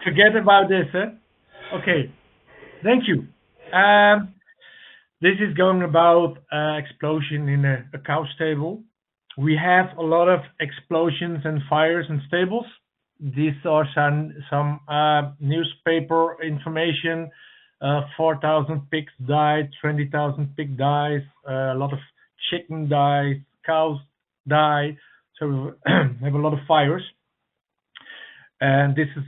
Forget about this, huh? Okay, thank you. Um, this is going about explosion in a cow stable. We have a lot of explosions and fires in stables. These are some newspaper information. 4,000 pigs died, 20,000 pig dies, a lot of chicken dies, cows die. So we have a lot of fires, and this is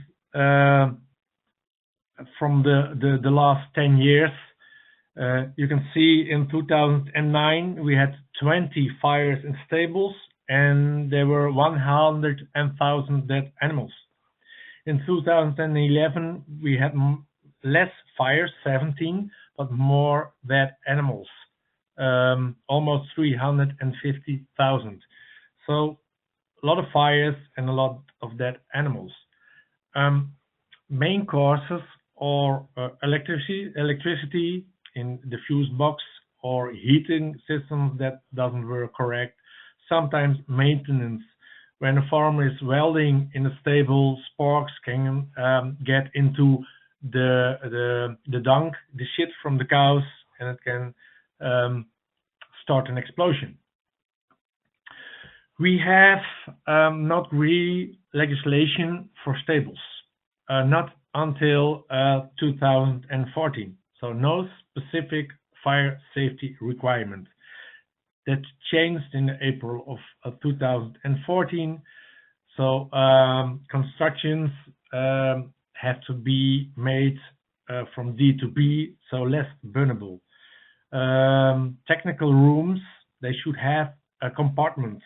from the last 10 years. You can see in 2009 we had 20 fires in stables and there were 100,000 dead animals. In 2011 we had less fires, 17, but more dead animals, almost 350,000. So a lot of fires and a lot of dead animals. Um, Main causes are electricity in the fuse box or heating systems that doesn't work correct. Sometimes maintenance. When a farmer is welding in a stable, sparks can get into the dung, the shit from the cows, and it can um, start an explosion. We have not really legislation for stables, not until 2014. So no specific fire safety requirement. That changed in April of 2014. So constructions have to be made from D to B, so less burnable. Technical rooms, they should have a compartment,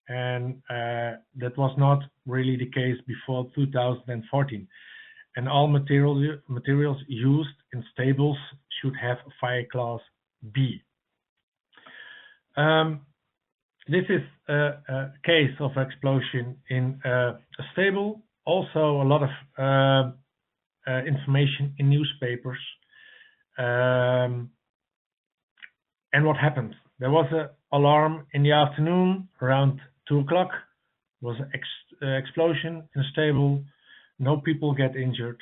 and that was not really the case before 2014. And all materials used in stables should have a fire class B. Um, this is a case of explosion in a stable. Also, a lot of information in newspapers. Um, and what happened? There was an alarm in the afternoon around 2 o'clock. Was an explosion in a stable. No people get injured.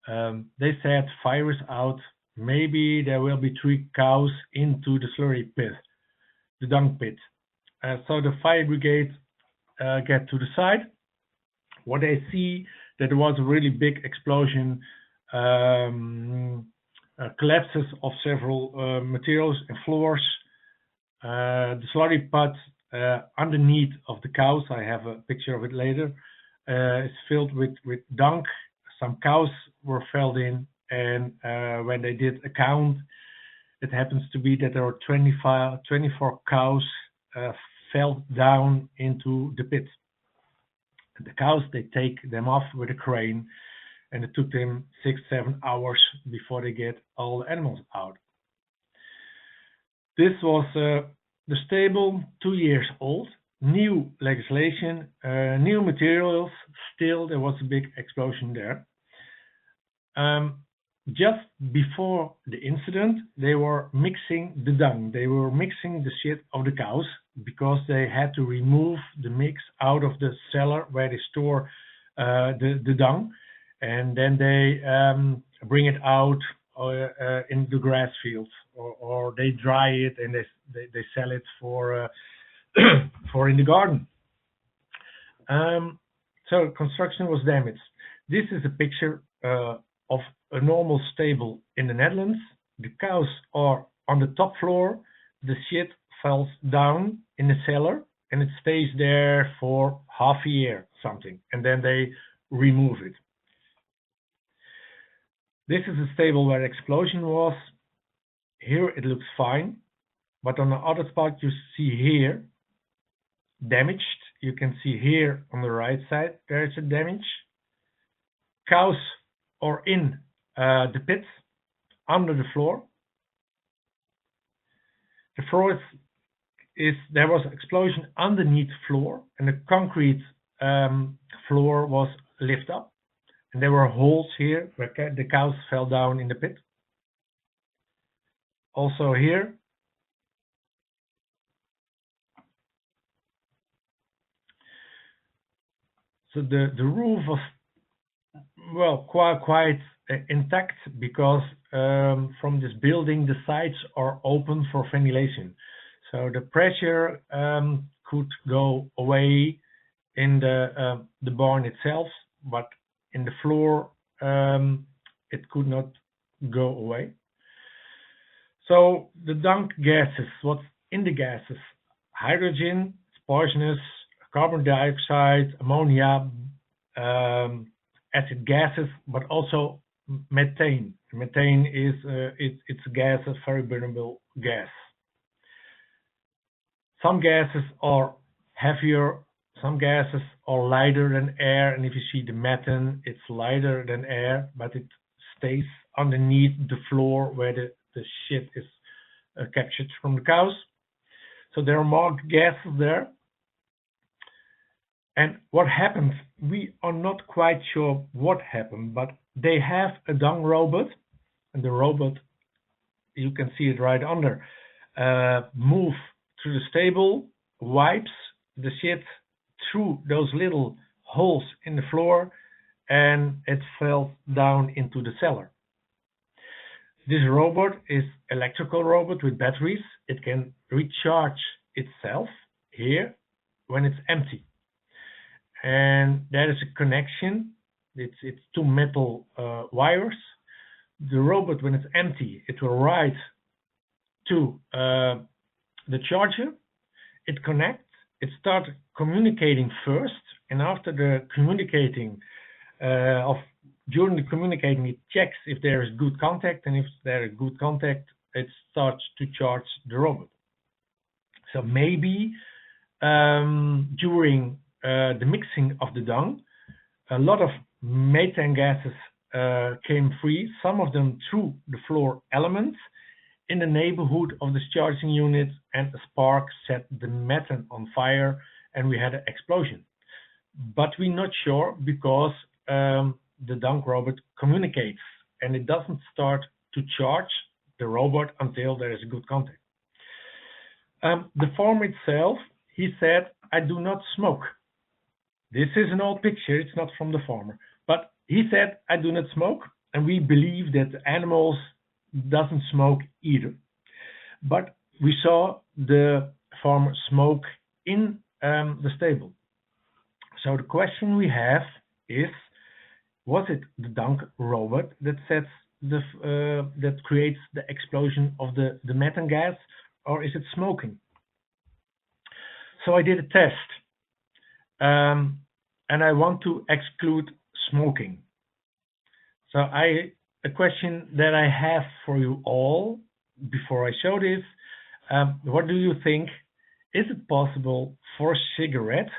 They said fire is out. Maybe there will be 3 cows into the slurry pit, the dung pit. So the fire brigade get to the site. What they see that there was a really big explosion, collapses of several materials and floors. The slurry pot underneath of the cows, I have a picture of it later, is filled with dung. Some cows were filled in, and when they did a count, it happens to be that there were 24 cows fell down into the pit. And the cows, they take them off with a crane, and it took them 6-7 hours before they get all the animals out. This was the stable, 2 years old, new legislation, new materials. Still, there was a big explosion there. Just before the incident, they were mixing the dung. They were mixing the shit of the cows because they had to remove the mix out of the cellar where they store the dung, and then they bring it out in the grass fields, or they dry it and they sell it for for in the garden. So construction was damaged. This is a picture of a normal stable in the Netherlands. The cows are on the top floor. The shit falls down in the cellar and it stays there for half a year, something, and then they remove it. This is a stable where the explosion was. Here it looks fine, but on the other spot you see here damaged. You can see here on the right side there is a damage. Cows are in the pit under the floor. The floor is there was an explosion underneath the floor, and the concrete floor was lifted up, and there were holes here where the cows fell down in the pit. Also here. So the roof was Well, quite intact because from this building the sides are open for ventilation, so the pressure could go away in the barn itself, but in the floor it could not go away. So the dung gases, what's in the gases? Hydrogen, poisonous, carbon dioxide, ammonia, acid gases, but also methane. Methane is it's a gas, a very burnable gas. Some gases are heavier, some gases are lighter than air, and if you see the methane, it's lighter than air, but it stays underneath the floor where the shit is captured from the cows. So there are more gases there. And what happened, we are not quite sure what happened, but they have a dung robot, and the robot, you can see it right under, move through the stable, wipes the shit through those little holes in the floor, and it fell down into the cellar. This robot is electrical robot with batteries. It can recharge itself here when it's empty. And there is a connection. It's two metal wires. The robot, when it's empty, it will write to the charger. It connects. It starts communicating first, and after the communicating, during the communicating, it checks if there is good contact, and if there is good contact, it starts to charge the robot. So maybe during the mixing of the dung, a lot of methane gases came free, some of them through the floor elements in the neighborhood of the charging unit, and a spark set the methane on fire, and we had an explosion. But we're not sure because the dung robot communicates, and it doesn't start to charge the robot until there is a good contact. The farmer itself, he said, I do not smoke. This is an old picture, it's not from the farmer. But he said, I do not smoke, and we believe that the animals doesn't smoke either. But we saw the farmer smoke in the stable. So the question we have is, was it the dung robot that sets that creates the explosion of the methane gas, or is it smoking? So I did a test, and I want to exclude smoking. So a question that I have for you all before I show this, what do you think? Is it possible for a cigarette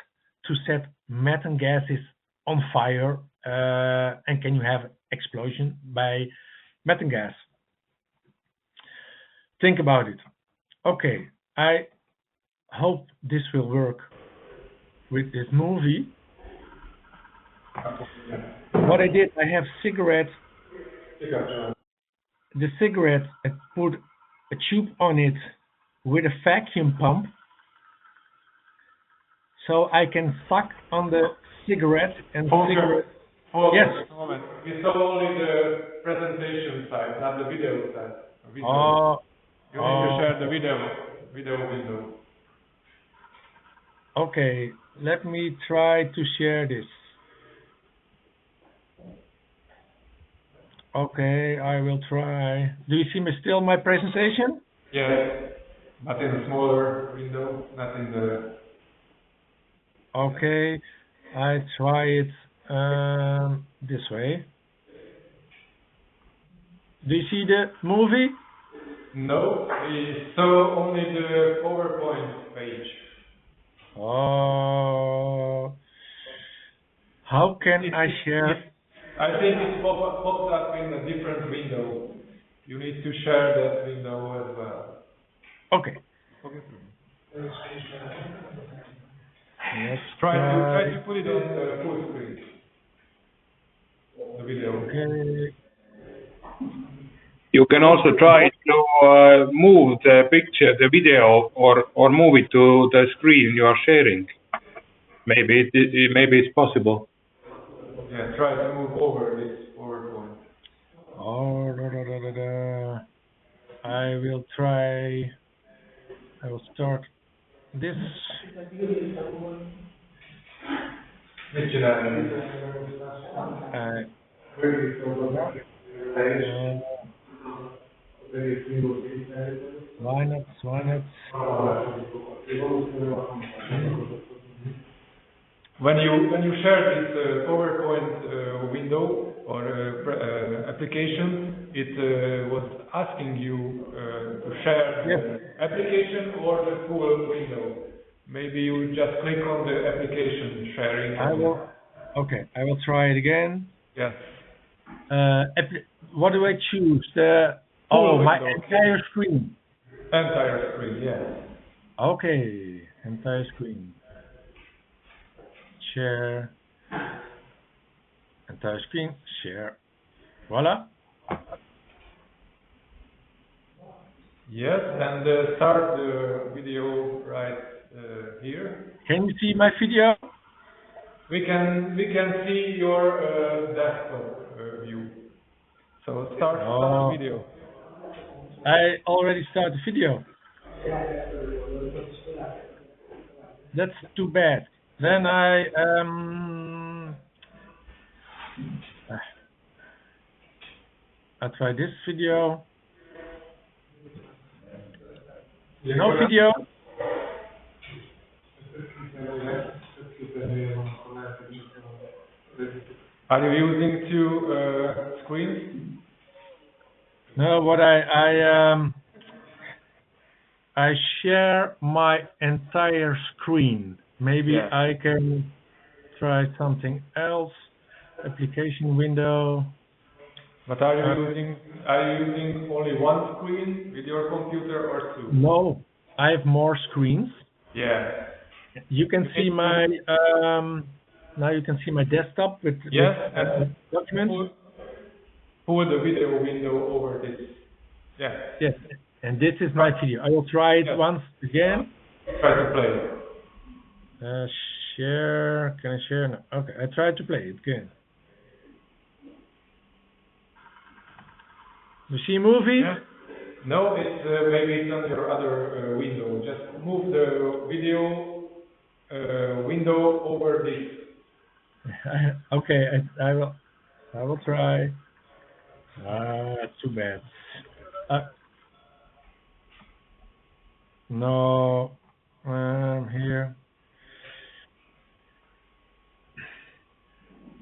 to set methane gases on fire, and can you have explosion by methane gas? Think about it. Okay, I hope this will work with this movie. What I did, I have cigarette. The cigarette, I put a tube on it with a vacuum pump, so I can suck on the cigarette and cigarette. Yes. Moment. We saw only the presentation side, not the video side. You need to share the video window. Okay, let me try to share this. Okay, I will try. Do you see me still my presentation? Yes, but in a smaller window, not in the... Okay, I try it this way. Do you see the movie? No, we saw only the PowerPoint page. Oh, how can I share? I think it pops up in a different window. You need to share that window as well. Okay. Let's try to put it on full screen. The video. Okay. You can also try to move the picture, the video, or move it to the screen you are sharing. Maybe it's possible. Yeah, try to move over a little this. Why not? Why not? When you share this PowerPoint window or application, it was asking you to share the application or the full window. Maybe you just click on the application sharing. Okay, I will try it again. Yes. What do I choose? My entire screen. Entire screen, yes. Okay, entire screen. Share. Entire screen. Share. Voila. Yes, and start the video right here. Can you see my video? We can see your desktop view. So start the video. I already started the video. That's too bad. Then I try this video. No video. Are you using two screens? No, what I share my entire screen. Maybe I can try something else. Application window. But are you using only one screen with your computer or two? No, I have more screens. Yeah. You can see my now you can see my desktop with documents. Pull the video window over this. Yeah. Yes, and this is my video. I will try it once again. Try to play. Share. Can I share? No. Okay, I tried to play it again. You see movies? Yeah. No, it's maybe it's on your other window. Just move the video window over this. Okay, I will try. Too bad. No, here.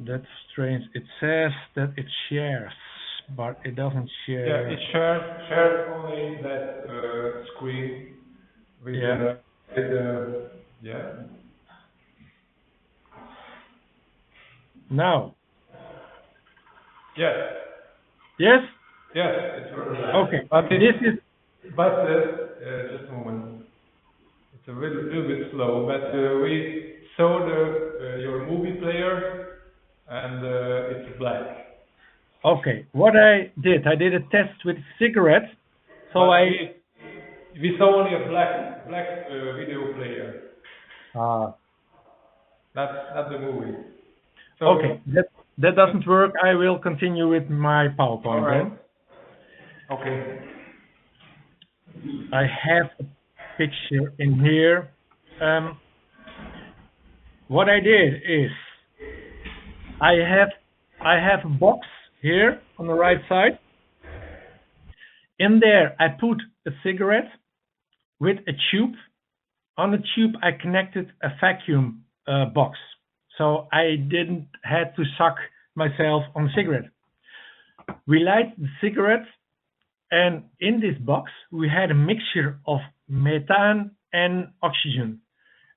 That's strange. It says that it shares, but it doesn't share. Yeah, it shares only that screen with Now. Yes. Yes? Yes, it's perfect. Okay. But this is. But just a moment. It's a little bit slow. But we saw your movie player, and it's black. Okay. What I did a test with cigarette. So we saw only a black video player. That's not the movie. So, okay. That doesn't work. I will continue with my PowerPoint then. Okay. I have a picture in here. What I did is I have a box here on the right side. In there I put a cigarette with a tube. On the tube I connected a vacuum box. So I didn't have to suck myself on the cigarette. We light the cigarette, and in this box we had a mixture of methane and oxygen,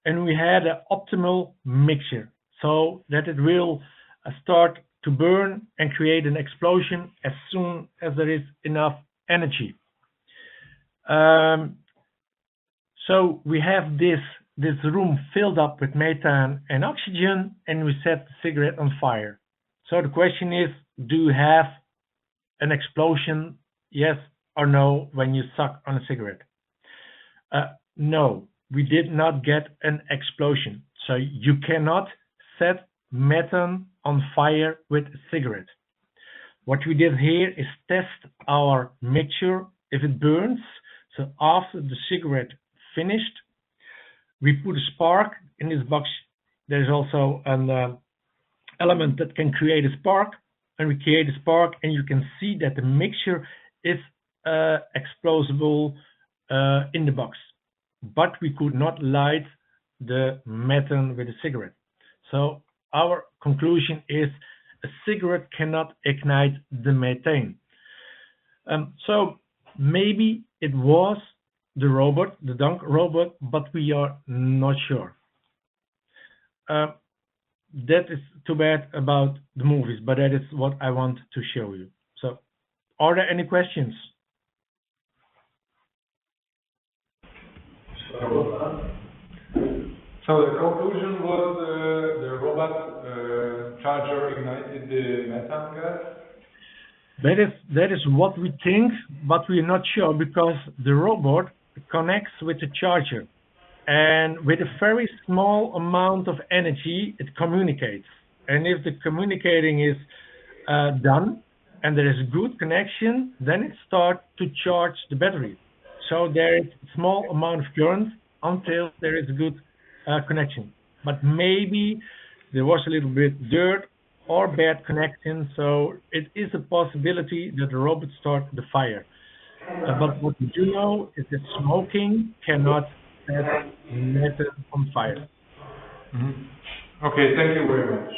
and we had an optimal mixture so that it will start to burn and create an explosion as soon as there is enough energy. So we have this room filled up with methane and oxygen, and we set the cigarette on fire. So the question is, do you have an explosion, yes or no, when you suck on a cigarette? No, we did not get an explosion. So you cannot set methane on fire with a cigarette. What we did here is test our mixture if it burns. So after the cigarette finished, we put a spark in this box. There's also an element that can create a spark, and we create a spark, and you can see that the mixture is explosible in the box. But we could not light the methane with a cigarette. So our conclusion is a cigarette cannot ignite the methane. So maybe it was the robot, the dunk robot, but we are not sure. That is too bad about the movies, but that is what I want to show you. So, are there any questions? So the conclusion was the robot charger ignited the methane gas? That is what we think, but we're not sure because the robot connects with the charger. And with a very small amount of energy, it communicates. And if the communicating is done and there is a good connection, then it starts to charge the battery. So there is a small amount of current until there is a good connection. But maybe there was a little bit dirt or bad connection, so it is a possibility that the robot started the fire. But what we do know is that smoking cannot set methane on fire. Mm-hmm. Okay, thank you very much.